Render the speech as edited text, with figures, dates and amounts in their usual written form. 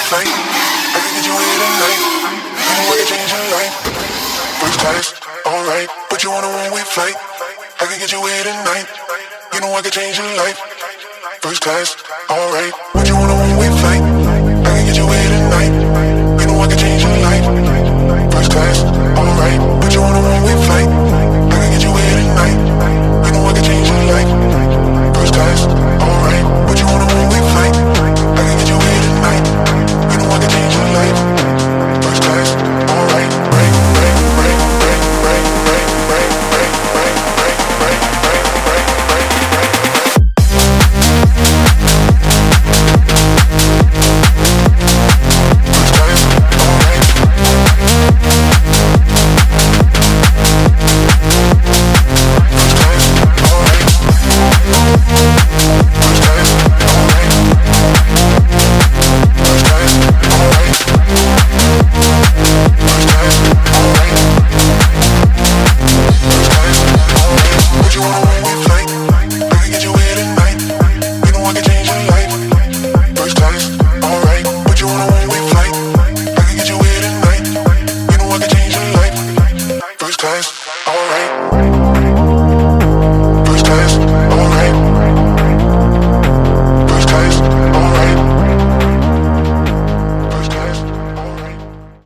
flight. I can get you here tonight. You know I can change your life. First class, alright. Put you on a one-way flight. I can get you here tonight. You know I can change your life. First class, alright. Put you on a one-way